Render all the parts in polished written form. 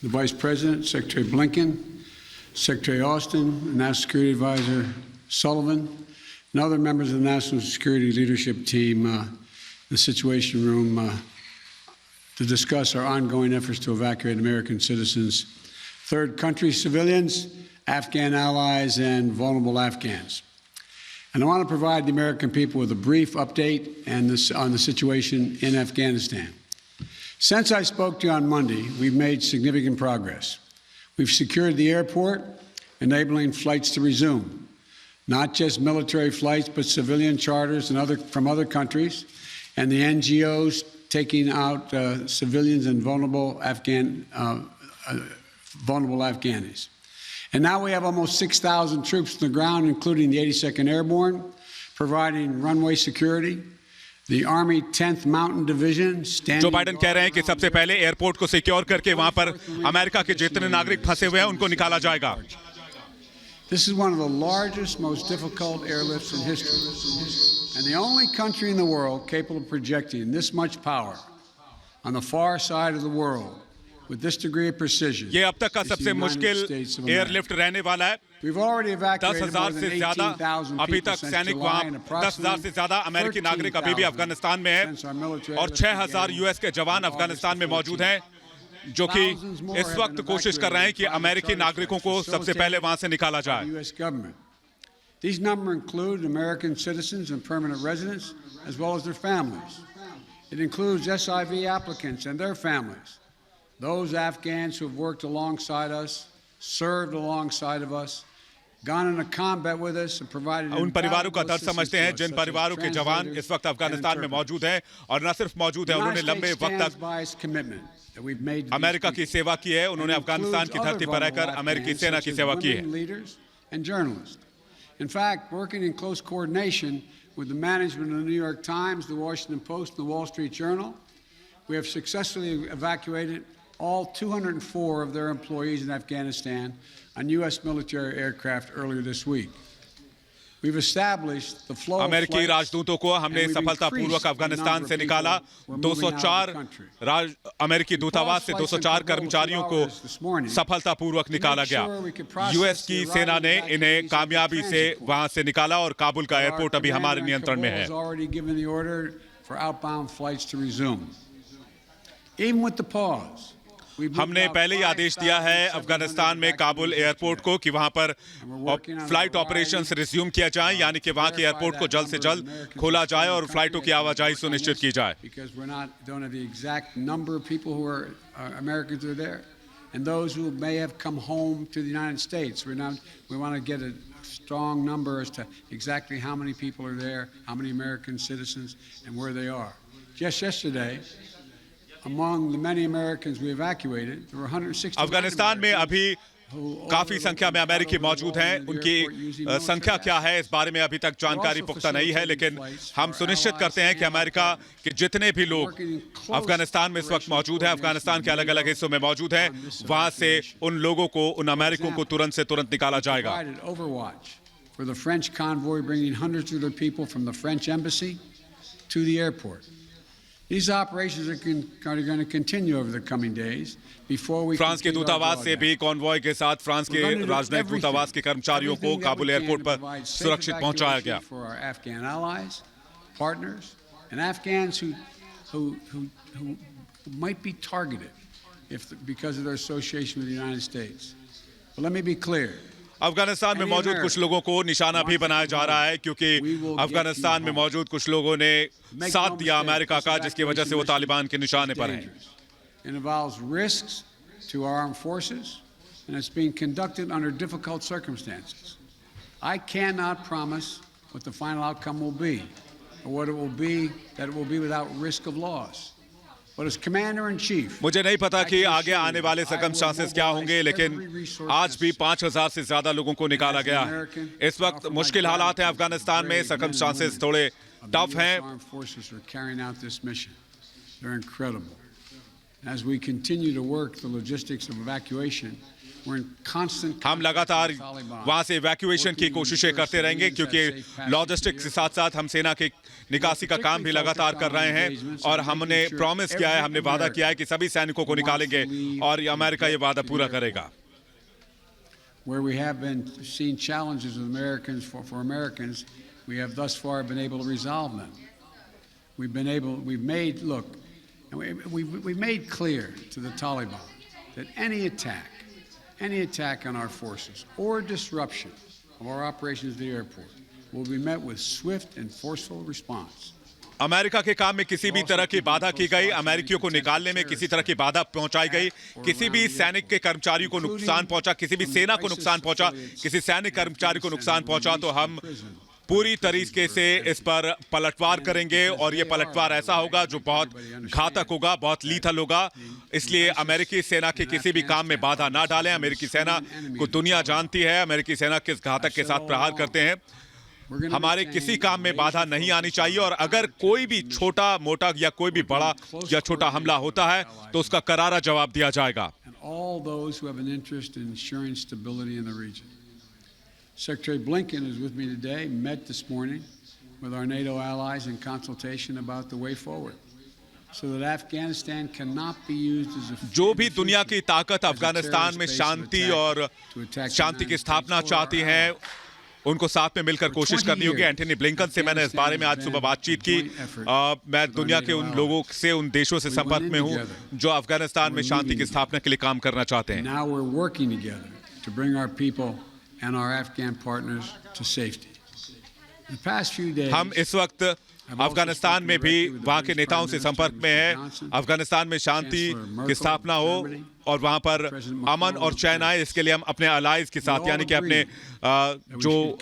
the Vice President, Secretary Blinken, Secretary Austin, National Security Advisor Sullivan, and other members of the National Security Leadership Team, the Situation Room, to discuss our ongoing efforts to evacuate American citizens, third country civilians, Afghan allies, and vulnerable Afghans. And I want to provide the American people with a brief update on the situation in Afghanistan. Since I spoke to you on Monday, we've made significant progress. We've secured the airport, enabling flights to resume, not just military flights, but civilian charters and from other countries, and the NGOs taking out civilians and vulnerable Afghanis. And now we have almost 6,000 troops on the ground, including the 82nd Airborne, providing runway security. The Army 10th Mountain Division standing. Joe Biden कह रहे हैं कि सबसे पहले airport को secure करके वहां पर अमेरिका के जितने नागरिक फंसे हुए हैं उनको निकाला जाएगा. This is one of the largest, most difficult airlifts in history, and the only country in the world capable of projecting this much power on the far side of the world with this degree of precision. ये अब तक का सबसे मुश्किल airlift रहने वाला है. We've already evacuated 10,000 से ज्यादा अभी तक सैनिक वहां 10,000 से ज्यादा अमेरिकी नागरिक अभी भी अफगानिस्तान में हैं और 6,000 यूएस के जवान अफगानिस्तान में मौजूद हैं जो कि इस वक्त कोशिश कर रहे हैं कि अमेरिकी नागरिकों को सबसे पहले वहां से निकाला जाए. These numbers include American citizens and permanent residents as well as their families. It includes SIV applicants and their families. Those Afghans who have worked alongside us, served alongside of us, gone into combat with us and provided उन परिवारों का दर्द समझते हैं जिन परिवारों के जवान इस वक्त अफगानिस्तान में मौजूद हैं और न सिर्फ मौजूद हैं उन्होंने लंबे वक्त तक अमेरिका की सेवा की है. उन्होंने अफगानिस्तान की धरती पर रहकर अमेरिकी सेना की सेवा की है. In fact, working in close coordination with the management of the New York Times, the Washington Post, and the Wall Street Journal, we have successfully evacuated all 204 of their employees in Afghanistan on U.S. military aircraft earlier this week. We've established the flow of अमेरिकी राजदूतों को हमने सफलतापूर्वक अफगानिस्तान से निकाला. 204 अमेरिकी दूतावास से 204 कर्मचारियों को सफलतापूर्वक निकाला गया. यूएस की सेना ने इन्हें कामयाबी से वहां से निकाला और काबुल का एयरपोर्ट अभी हमारे नियंत्रण में है. Even with the pause, हमने पहले ही आदेश दिया है अफगानिस्तान में काबुल एयरपोर्ट को कि वहां पर फ्लाइट ऑपरेशंस रिज्यूम किया जाए, यानी कि वहां के एयरपोर्ट को जल्द से जल्द खोला जाए और फ्लाइटों की आवाजाही सुनिश्चित की जाए. And those who may have come home to the United States, we want to get a strong number as to exactly how many people are there, how many American citizens, and where they are. Just yesterday, among the many Americans we evacuated, there were 160. Afghanistan में अभी काफी संख्या में अमेरिकी मौजूद हैं. उनकी संख्या क्या है इस बारे में अभी तक जानकारी पुख्ता नहीं है, लेकिन हम सुनिश्चित करते हैं कि अमेरिका के जितने भी लोग अफगानिस्तान में इस वक्त मौजूद हैं, अफगानिस्तान के अलग अलग हिस्सों में मौजूद हैं, वहां से उन लोगों को, उन अमेरिकों को तुरंत से तुरंत निकाला जाएगा. For the French convoy bringing hundreds of their people from the French embassy to the airport. These operations are going to continue over the coming days before we. France के दूतावास से भी कॉन्वॉय के साथ फ्रांस के राजनयिक दूतावास के कर्मचारियों को काबुल एयरपोर्ट पर सुरक्षित पहुंचाया गया. For our Afghan allies, partners, and Afghans who might be targeted because of their association with the United States. But let me be clear. Afghanistan में मौजूद कुछ लोगों को निशाना भी बनाया जा रहा है क्योंकि अफगानिस्तान में मौजूद कुछ लोगों ने साथ दिया अमेरिका का, जिसकी वजह से वो तालिबान के निशाने पर हैं. It involves risks to our armed forces, and it's being conducted under difficult circumstances. I cannot promise what the final outcome will be, or what it will be, that it will be without risk of loss. But as Commander-in-Chief, मुझे नहीं पता कि आगे आने वाले circumstances क्या होंगे, लेकिन आज भी 5,000 से ज्यादा लोगों को निकाला गया है. इस वक्त मुश्किल हालात हैं अफगानिस्तान में, सर्कमस्टांसेस थोड़े टफ हैं. They're incredible. As we continue to work the logistics of evacuation, We're in constant हम लगातार वहां से इवैक्यूएशन की कोशिशें करते रहेंगे क्योंकि लॉजिस्टिक्स के साथ साथ हम सेना के निकासी का काम भी लगातार कर रहे हैं और हमने प्रॉमिस किया है, हमने वादा किया है कि सभी सैनिकों को निकालेंगे और अमेरिका ये वादा पूरा करेगा। Where we have been seen challenges with Americans for Americans, we have thus far been able to resolve them. We've made clear to the Taliban that any attack on our forces or disruption of our operations at the airport will be met with swift and forceful response. America के काम में किसी भी तरह की बाधा की गई, अमेरिकियों को निकालने में किसी तरह की बाधा पहुंचाई गई, किसी भी सैनिक के कर्मचारी को नुकसान पहुंचा, किसी भी सेना को नुकसान पहुंचा, किसी सैनिक कर्मचारी को नुकसान पहुंचा, तो हम पूरी तरीके से इस पर पलटवार करेंगे और ये पलटवार ऐसा होगा जो बहुत घातक होगा, बहुत लीथल होगा। इसलिए अमेरिकी सेना के किसी भी काम में बाधा ना डालें। अमेरिकी सेना को दुनिया जानती है, अमेरिकी सेना किस घातक के साथ प्रहार करते हैं। हमारे किसी काम में बाधा नहीं आनी चाहिए और अगर कोई भी छोटा मोटा या कोई भी बड़ा या छोटा हमला होता है तो उसका करारा जवाब दिया जाएगा। Secretary Blinken is with me today, met this morning with our NATO allies in consultation about the way forward, so that Afghanistan cannot be used as a जो भी दुनिया की ताकत अफगानिस्तान में शांति और शांति की स्थापना चाहती हैं, उनको साथ में मिलकर कोशिश करनी होगी। एंटनी ब्लिंकन से मैंने इस बारे में आज सुबह बातचीत की। मैं दुनिया के उन लोगों से, उन देशों से संपर्क में हूं जो अफगानिस्तान में शांति की स्थापना के लिए काम करना चाहते हैं। Now we're working together to bring our people and our Afghan partners to safety. In the past few days, हम इस वक्त अफगानिस्तान में भी वहां के नेताओं से संपर्क में हैं। अफगानिस्तान में शांति की स्थापना हो और वहां पर अमन और चैन आए, इसके लिए हम अपने अलाइज के साथ, यानी कि अपने जो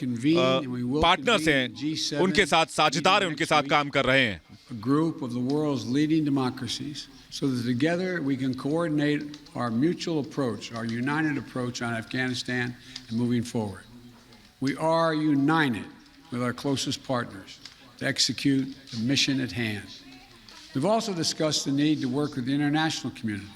पार्टनर्स हैं उनके साथ, साझेदार हैं, उनके साथ काम कर रहे हैं। A group of the world's leading democracies, so that together we can coordinate our mutual approach, our united approach on Afghanistan and moving forward. We are united with our closest partners to execute the mission at hand. We've also discussed the need to work with the international community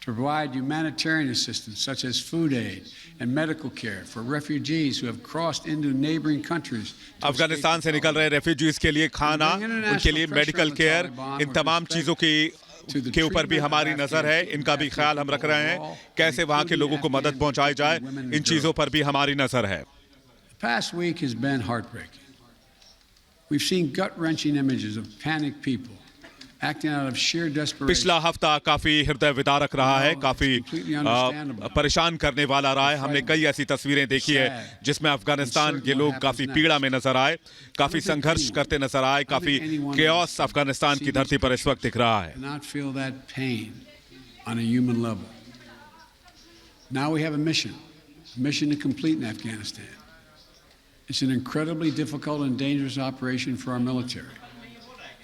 to provide humanitarian assistance such as food aid and medical care for refugees who have crossed into neighboring countries. Afghanistan से निकल रहे refugees के लिए खाना, उनके लिए medical care, इन तमाम चीजों के ऊपर भी हमारी नजर है। इनका भी ख्याल हम रख रहे हैं, कैसे वहां के लोगों को मदद पहुंचाई जाए, इन चीजों पर भी हमारी नजर है। The past week has been heartbreaking. We've seen gut-wrenching images of panicked people acting out of sheer desperation. पिछला हफ्ता काफी हृदय विदारक रहा है, काफी परेशान करने वाला रहा है। हमने कई ऐसी तस्वीरें देखी है जिसमें अफगानिस्तान के लोग काफी पीड़ा में नजर आए, काफी संघर्ष करते नजर आए, काफी केओस अफगानिस्तान की धरती पर इस वक्त दिख रहा है। Not feel that pain on a human level. Now we have a mission to complete in Afghanistan. It's an incredibly difficult and dangerous operation for our military.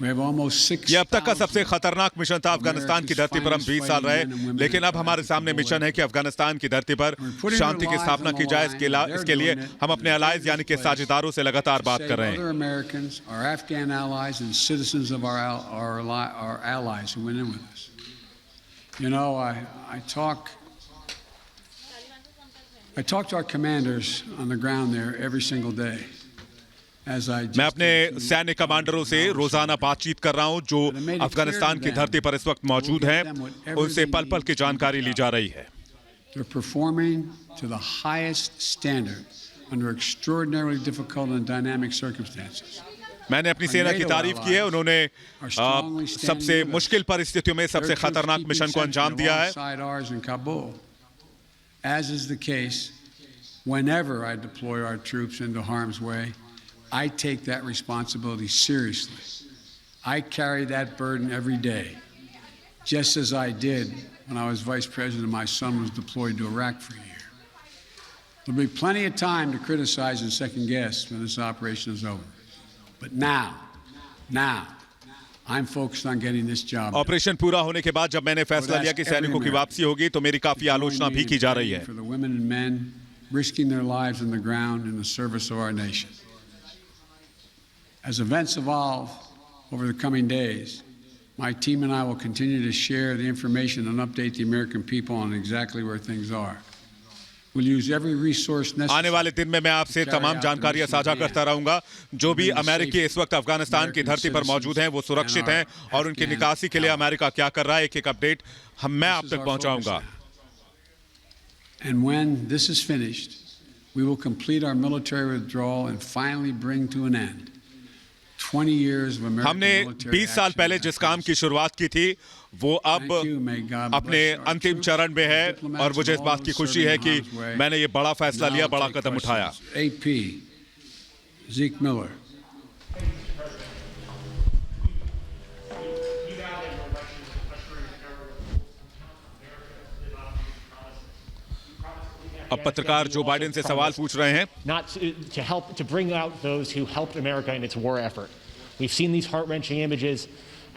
We have almost 6,000. ये अब तक का सबसे खतरनाक मिशन था। अफगानिस्तान की धरती पर हम 20 साल रहे, लेकिन अब हमारे सामने मिशन है कि अफगानिस्तान की धरती पर शांति की स्थापना की जाए। इसके लिए हम अपने अलाइज यानी कि साझेदारों से लगातार बात कर रहे हैं। Other Americans, our Afghan allies, and citizens of our allies who went in with us. You know, I talk to our commanders on the ground there every single day. मैं अपने सैन्य कमांडरों से रोजाना बातचीत कर रहा हूं जो अफगानिस्तान की धरती पर इस वक्त मौजूद हैं। उनसे पल पल की जानकारी ली जा रही है। They're performing to the highest standard under extraordinarily difficult and dynamic circumstances. मैंने अपनी सेना की तारीफ की है। उन्होंने सबसे मुश्किल परिस्थितियों में सबसे खतरनाक मिशन को अंजाम दिया है। As is the case, whenever I deploy our troops into harm's way, I take that responsibility seriously. I carry that burden every day, just as I did when I was vice president and my son was deployed to Iraq for a year. There'll be plenty of time to criticize and second guess when this operation is over. But now, I'm focused on getting this job. Operation पूरा होने के बाद जब मैंने फैसला लिया कि सैनिकों की वापसी होगी तो मेरी काफी आलोचना भी की जा रही है। For the women and men risking their lives on the ground in the service of our nation. As events evolve over the coming days, my team and I will continue to share the information and update the American people on exactly where things are. We'll use every resource आने necessary. वाले दिन में मैं आपसे तमाम जानकारियां साझा करता रहूंगा। जो भी अमेरिकी इस वक्त अफगानिस्तान की धरती पर मौजूद हैं वो सुरक्षित हैं और उनकी निकासी के लिए अमेरिका क्या कर रहा है, एक-एक अपडेट मैं आप तक पहुंचाऊंगा। And when this is finished, we will complete our military withdrawal and finally bring to an end 20 years of American हमने military 20 साल action पहले in जिस काम की शुरुआत की थी वो अब Thank you. May God अपने bless our अंतिम troops, चरण में है diplomats, और मुझे इस and बात all की those खुशी है serving कि in harm's way. मैंने ये बड़ा फैसला Now लिया, I'll बड़ा take कदम उठाया। questions. AP, Zeke Miller. अब पत्रकार जो बाइडेन से सवाल पूछ रहे हैं। Not to help to bring out those who helped America in its war effort. We've seen these heart-wrenching images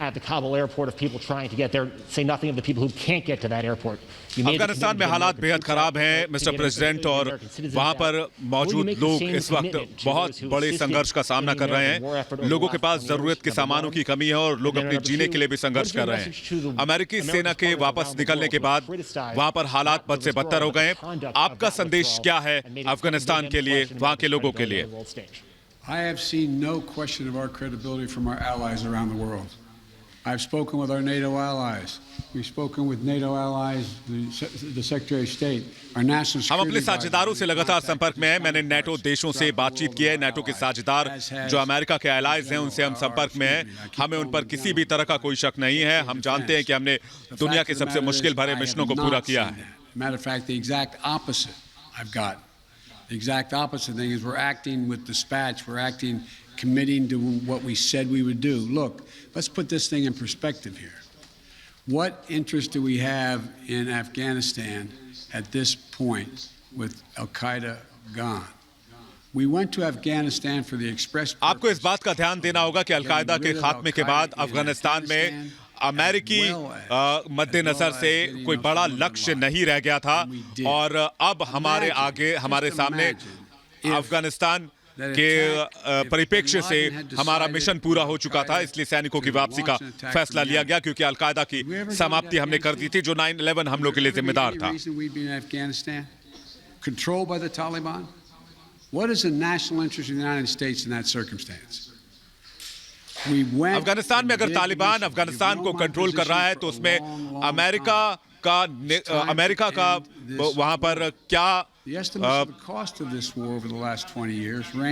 at the Kabul airport of people trying to get there, say nothing of the people who can't get to that airport. Afghanistan में हालात बेहद खराब हैं mister president और वहां पर मौजूद लोग इस वक्त बहुत बड़े संघर्ष का सामना कर रहे हैं। लोगों के पास जरूरत के सामानों की कमी है और लोग अपने जीने के लिए भी संघर्ष कर रहे हैं। अमेरिकी सेना के वापस निकलने के बाद वहां पर हालात बद से बदतर हो गए। आपका संदेश क्या है अफगानिस्तान के लिए, वहां के लोगों के लिए? I have seen no question of our credibility from our allies around the world. I've spoken with our NATO allies. We've spoken with NATO allies, the Secretary of State, our national हम अपने security साझेदारों से लगातार संपर्क में हैं। मैंने NATO देशों से बातचीत की है। नेटो के साझेदार जो अमेरिका के एलाइज हैं उनसे हम संपर्क में हैं। हमें उन पर किसी भी तरह का कोई शक नहीं है। हम जानते हैं कि हमने दुनिया के सबसे मुश्किल भरे मिशनों को पूरा किया है। Matter of fact, the exact opposite I've got. The exact opposite thing is we're acting with dispatch. We're acting, committing to what we said we would do. Look, let's put this thing in perspective here. What interest do we have in Afghanistan at this point with Al-Qaeda gone? We went to Afghanistan for the express purpose. आपको इस बात का ध्यान देना होगा कि al Qaeda के खात्मे के बाद अफगानिस्तान में अमेरिकी मद्देनजर से कोई बड़ा लक्ष्य नहीं रह गया था और अब हमारे आगे, हमारे सामने अफगानिस्तान के परिप्रेक्ष्य से हमारा मिशन पूरा हो चुका था। इसलिए सैनिकों की वापसी का फैसला लिया गया क्योंकि अलकायदा की समाप्ति हमने कर दी थी जो 9/11 हमलों के लिए जिम्मेदार था। Controlled by the Taliban? What is the national interest of the United States in that circumstance? Afghanistan में अगर तालिबान अफगानिस्तान को कंट्रोल कर रहा है तो उसमें अमेरिका का वहां पर क्या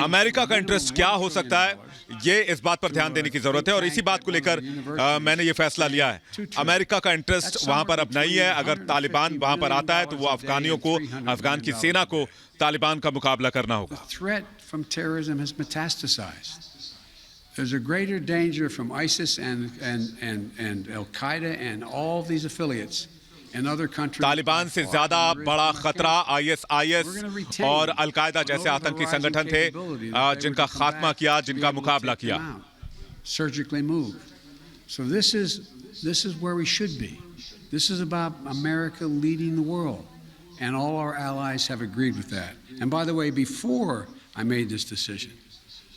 अमेरिका का इंटरेस्ट क्या हो सकता है, ये इस बात पर ध्यान देने की जरूरत है और इसी बात को लेकर मैंने ये फैसला लिया है। अमेरिका का इंटरेस्ट वहां पर अब नहीं है। अगर तालिबान वहां पर आता है तो वो अफगानियों को, अफगान की सेना को तालिबान का मुकाबला करना होगा। There's a greater danger from ISIS and Al-Qaeda and all these affiliates in other countries. Taliban से ज्यादा बड़ा खतरा ISIS और अल-कायदा जैसे आतंकी संगठन थे जिनका खात्मा किया, जिनका मुकाबला किया। Surgically moved. So this is where we should be. This is about America leading the world, and all our allies have agreed with that. And by the way, before I made this decision,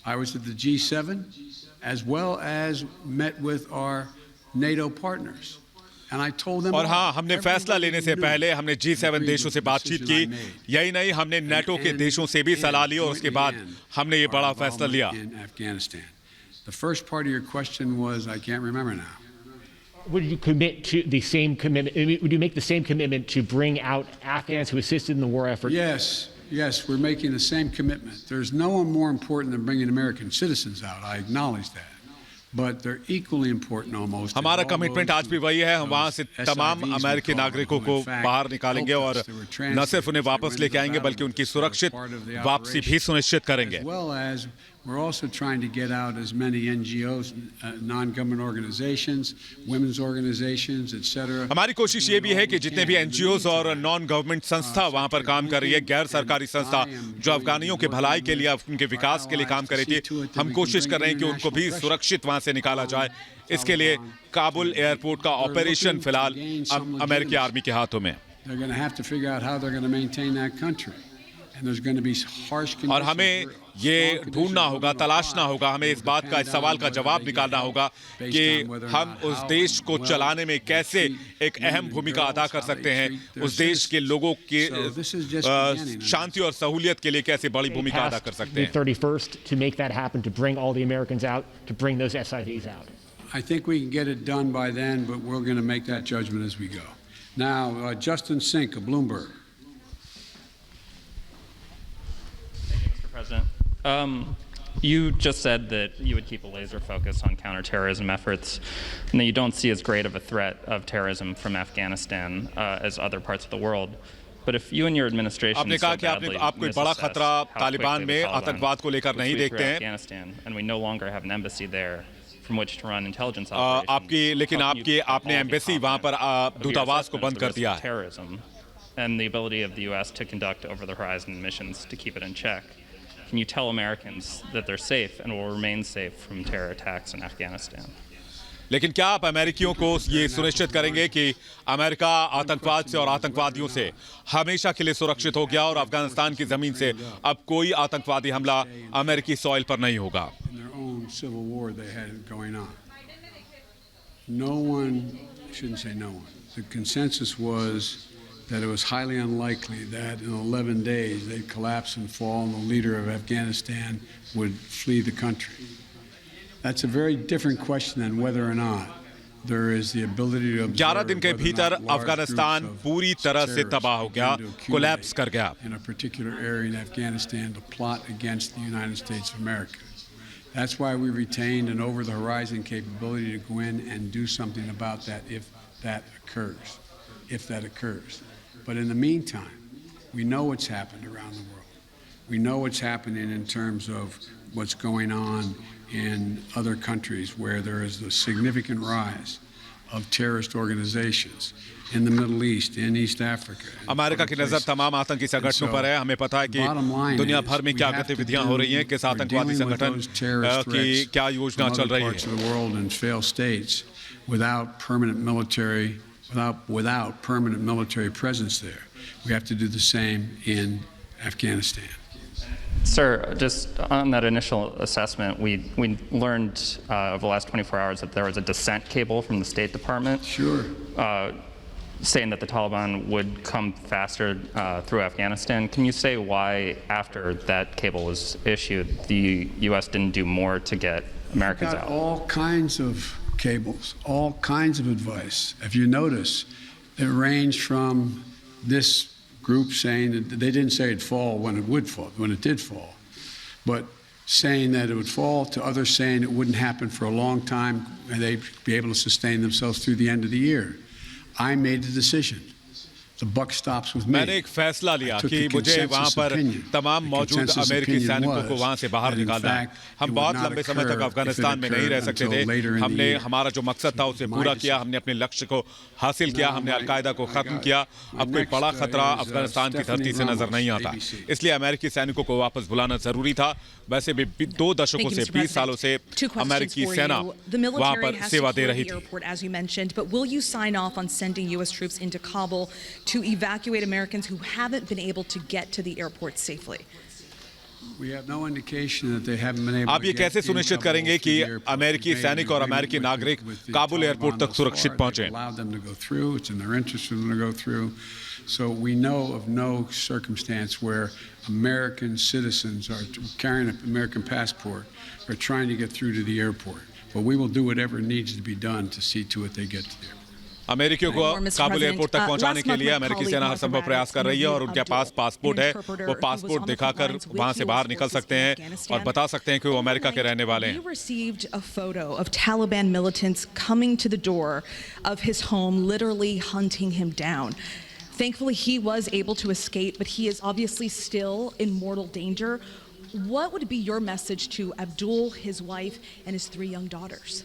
I was at the G7 as well as met with our NATO partners. And I told them और हाँ, हमने फैसला लेने से पहले हमने G7 देशों से बातचीत की। यही नहीं, हमने नेटो के देशों से भी सलाह ली और उसके बाद हमने ये बड़ा फैसला लिया। The first part of your question was, I can't remember now. Would you commit to the same commitment? Would you make the same commitment to bring out Afghans who assisted in the war effort? Yes, we're making the same commitment. There's no one more important than bringing American citizens out. I acknowledge that. But they're equally important almost. हमारा commitment आज भी वही है। हम वहां से तमाम अमेरिकी नागरिकों को बाहर निकालेंगे और न सिर्फ उन्हें वापस लेके आएंगे बल्कि उनकी सुरक्षित वापसी भी सुनिश्चित करेंगे। As well as we're also trying to get out as many NGOs, non-government organizations, women's organizations, etc. हमारी कोशिश ये भी है कि जितने भी NGOs और नॉन गवर्नमेंट संस्था वहां पर काम कर रही है, गैर सरकारी संस्था जो अफगानियों के भलाई के लिए, उनके विकास के लिए काम कर रही थी, हम कोशिश कर रहे हैं कि उनको भी सुरक्षित वहां से निकाला जाए। इसके लिए काबुल एयरपोर्ट का ऑपरेशन फिलहाल अमेरिकी आर्मी के हाथों में। They're going to have to figure out how they're going to maintain that country. And there's going to be harsh conditions. और हमें ये ढूंढना होगा, तलाशना होगा, हमें इस बात का, इस सवाल का जवाब निकालना होगा कि हम उस देश को चलाने में कैसे एक अहम भूमिका अदा कर सकते हैं, उस देश के लोगों के शांति और सहूलियत के लिए कैसे बड़ी भूमिका अदा कर सकते हैं. 31st to make that happen, to bring all the Americans out, to bring those SIVs out. I think we can get it done by then, but we're going to make that judgment as we go. Now, Justin Sink of Bloomberg. Mr. President. You just said that you would keep a laser focus on counterterrorism efforts and that you don't see as great of a threat of terrorism from Afghanistan as other parts of the world. But if you and your administration आपने कहा कि आप कोई बड़ा खतरा तालिबान में आतंकवाद को लेकर नहीं देखते हैं. Afghanistan, and we no longer have an embassy there from which to run intelligence operations. लेकिन आपने एम्बेसी वहां पर दूतावास को बंद कर दिया है. Terrorism and the ability of the U.S. to conduct over-the-horizon missions to keep it in check. Can you tell Americans that they're safe and will remain safe from terror attacks in Afghanistan? लेकिन क्या आप अमेरिकियों को ये सुनिश्चित करेंगे कि America आतंकवाद से और आतंकवादियों से हमेशा के लिए सुरक्षित हो गया और अफगानिस्तान की जमीन से अब कोई आतंकवादी हमला अमेरिकी सॉइल पर नहीं होगा? No one, I shouldn't say no one, the consensus was that it was highly unlikely that in 11 days they'd collapse and fall and the leader of Afghanistan would flee the country. That's a very different question than whether or not there is the ability to observe 11 दिन के भीतर अफगानिस्तान पूरी तरह से तबाह हो गया, collapse कर गया. In a particular area in Afghanistan to plot against the United States of America. That's why we retained an over-the-horizon capability to go in and do something about that if that occurs. But in the meantime, we know what's happened around the world. We know what's happening in terms of what's going on in other countries where there is a significant rise of terrorist organizations in the Middle East, in East Africa. America की नजर तमाम आतंकी संगठनों पर है. हमें पता है कि दुनिया भर में क्या गतिविधियां हो रही हैं, किस आतंकवादी संगठन की क्या योजना चल रही है. Without permanent military presence there. We have to do the same in Afghanistan. Sir, just on that initial assessment, we learned over the last 24 hours that there was a dissent cable from the State Department. Sure. Saying that the Taliban would come faster through Afghanistan. Can you say why, after that cable was issued, the U.S. didn't do more to get Americans out? All kinds of cables, all kinds of advice. If you notice, it ranged from this group saying that they didn't say it'd fall when it would fall, when it did fall, but saying that it would fall, to others saying it wouldn't happen for a long time and they'd be able to sustain themselves through the end of the year. I made the decision. The buck stops with me. मैंने एक फैसला लिया कि मुझे वहां पर तमाम मौजूद अमेरिकी सैनिकों को वहां से बाहर निकालना है. हम बहुत लंबे समय तक अफगानिस्तान में नहीं रह सकते थे. हमने हमारा जो मकसद था उसे पूरा किया. हमने अपने लक्ष्य को हासिल किया. हमने अलकायदा को खत्म किया. अब कोई बड़ा खतरा अफगानिस्तान की धरती से नजर नहीं आता. इसलिए अमेरिकी सैनिकों को वापस बुलाना जरूरी था. वैसे भी 2 दशकों से 20 सालों से अमेरिकी सेना वहां पर सेवा दे रही थी. As you mentioned, but will you sign off on sending U.S. troops into Kabul to evacuate Americans who haven't been able to get to the airport safely? We have no indication that they haven't been able आप ये to कैसे get in सुनिश्चित Kabul करेंगे through कि the airport? अमेरिकी सैनिक और अमेरिकी नागरिक काबुल एयरपोर्ट तक सुरक्षित पहुंचे? Allowed them to go through. It's in their interest for them to go through. So we know of no circumstance where American citizens are carrying an American passport are trying to get through to the airport. But we will do whatever needs to be done to see to it they get to the airport. अमेरिकियों को Kabul airport तक पहुंचाने के लिए अमेरिकी सेना हर संभव प्रयास कर रही है और उनके पास पासपोर्ट है. वो पासपोर्ट दिखाकर वहां से बाहर निकल सकते हैं और बता सकते हैं कि वो अमेरिका के रहने वाले हैं. We received a photo of Taliban militants coming to the door of his home, literally hunting him down. Thankfully, he was able to escape, but he is obviously still in mortal danger. What would be your message to Abdul, his wife, and his 3 young daughters?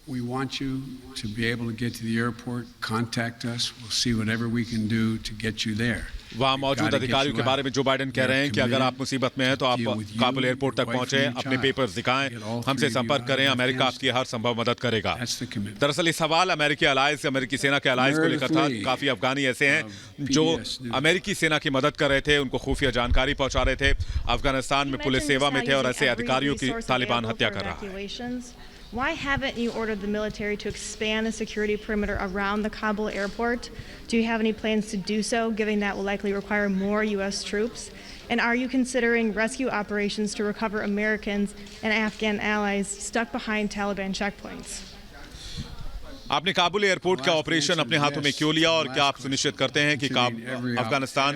we want you to be able to get to the airport. Contact us. We'll see whatever we can do to get you there. वहाँ मौजूद अधिकारियों के बारे में Joe Biden कह रहे हैं कि अगर आप मुसीबत में हैं तो आप काबुल एयरपोर्ट तक पहुंचे, अपने पेपर्स दिखाएं, हमसे संपर्क करें, अमेरिका आपकी हर संभव मदद करेगा। दरअसल ये सवाल अमेरिकी अलायंस, अमेरिकी सेना के अलायंस को लेकर था। काफी अफगानी ऐसे हैं जो अमेरिकी सेना की मदद कर रहे थे, उनको खुफिया जानकारी पहुंचा रहे थे, अफगानिस्तान में पुलिस सेवा में थे और ऐसे अधिकारियों की तालिबान हत्या कर रहा है। Why haven't you ordered the military to expand the security perimeter around the Kabul airport? Do you have any plans to do so, given that will likely require more U.S. troops? And are you considering rescue operations to recover Americans and Afghan allies stuck behind Taliban checkpoints? आपने Kabul airport का operation अपने हाथों में क्यों लिया और क्या आप सुनिश्चित करते हैं कि अफगानिस्तान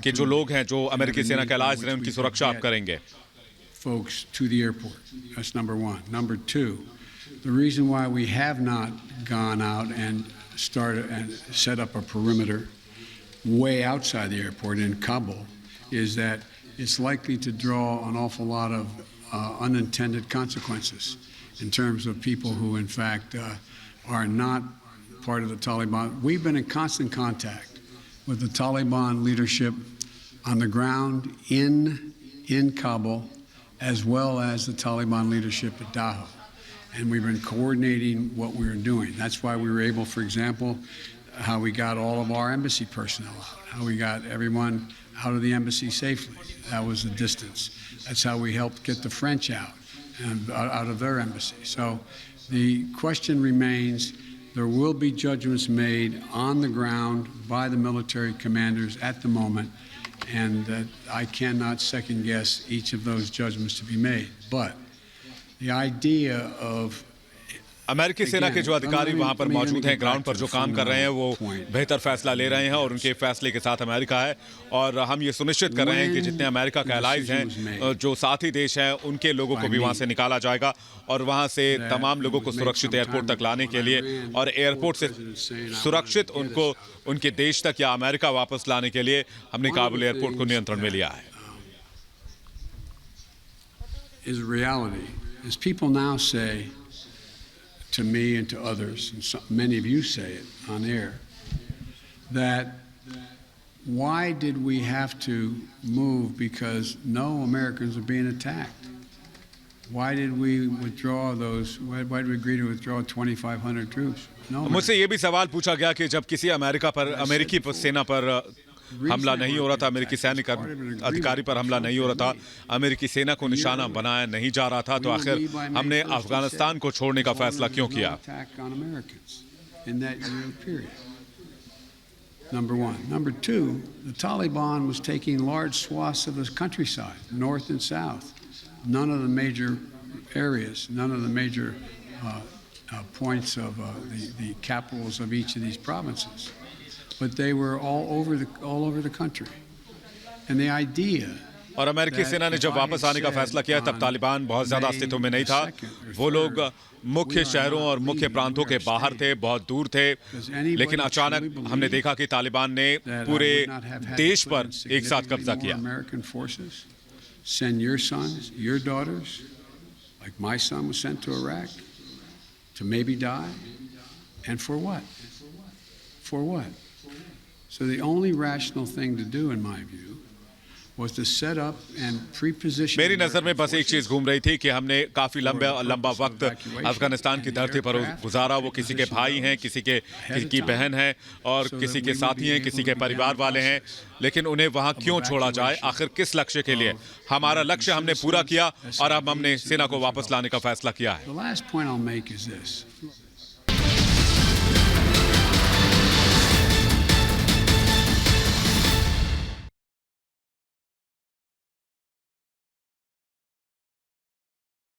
के जो लोग हैं, जो अमेरिकी सेना के अलायंस हैं, उनकी सुरक्षा आप करेंगे? Folks to the airport. That's number one. Number two, the reason why we have not gone out and started and set up a perimeter way outside the airport in Kabul is that it's likely to draw an awful lot of unintended consequences in terms of people who, in fact, are not part of the Taliban. We've been in constant contact with the Taliban leadership on the ground in Kabul, as well as the Taliban leadership at Daho. And we've been coordinating what we were doing. That's why we were able, for example, how we got all of our embassy personnel out, how we got everyone out of the embassy safely. That was the distance. That's how we helped get the French out and out of their embassy. So the question remains, there will be judgments made on the ground by the military commanders at the moment, and that I cannot second guess each of those judgments to be made. But the idea of अमेरिकी सेना के जो अधिकारी वहां पर मौजूद हैं, ground पर जो काम कर रहे हैं, वो बेहतर फैसला ले रहे हैं और उनके फैसले के साथ अमेरिका है। और हम ये सुनिश्चित कर रहे हैं कि जितने अमेरिका के एलाइज हैं, जो साथी देश हैं, उनके लोगों को भी वहां से निकाला जाएगा और वहां से तमाम लोगों को सुरक्षित एयरपोर्ट तक लाने के लिए और एयरपोर्ट से सुरक्षित उनको उनके देश तक या अमेरिका वापस लाने के लिए हमने काबुल एयरपोर्ट को नियंत्रण में लिया है। is reality is people now say to me and to others, and many of you say it on air, that why did we have to move because no Americans are being attacked? Why did we withdraw those? Why did we agree to withdraw 2,500 troops? No. मुझसे ये भी सवाल पूछा गया कि जब किसी अमेरिकी सेना पर हमला नहीं हो रहा था, अमेरिकी सैनिक अधिकारी पर हमला नहीं हो रहा था, अमेरिकी सेना को निशाना बनाया नहीं जा रहा था, तो आखिर हमने अफगानिस्तान को छोड़ने का फैसला क्यों किया? Number one. Number two, the Taliban was taking large swaths of the countryside, north and south. None of the major areas, none of the major points of the capitals of each of these provinces. But they were all over the country. And the idea और अमेरिकी सेना ने जब वापस आने का फैसला किया तब तालिबान बहुत ज्यादा अस्तित्व में नहीं था। वो लोग मुख्य शहरों और मुख्य प्रांतों के बाहर थे, बहुत दूर थे, लेकिन अचानक हमने देखा कि तालिबान ने पूरे देश पर एक साथ कब्जा किया। Send your sons, your daughters, like my son was sent to Iraq, to maybe die, and for what? For what? So the only rational thing to do, in my view, was to set up and pre-position. मेरी नजर में बस एक चीज घूम रही थी कि हमने काफी लंबा वक्त अफगानिस्तान की धरती पर गुजारा। वो किसी के भाई हैं, किसी की बहन है और किसी के साथी हैं, किसी के परिवार वाले हैं, लेकिन उन्हें वहां क्यों छोड़ा जाए? आखिर किस लक्ष्य के लिए? हमारा लक्ष्य हमने पूरा किया और अब हमने सेना को वापस लाने का फैसला किया है। The last point I'll make is this.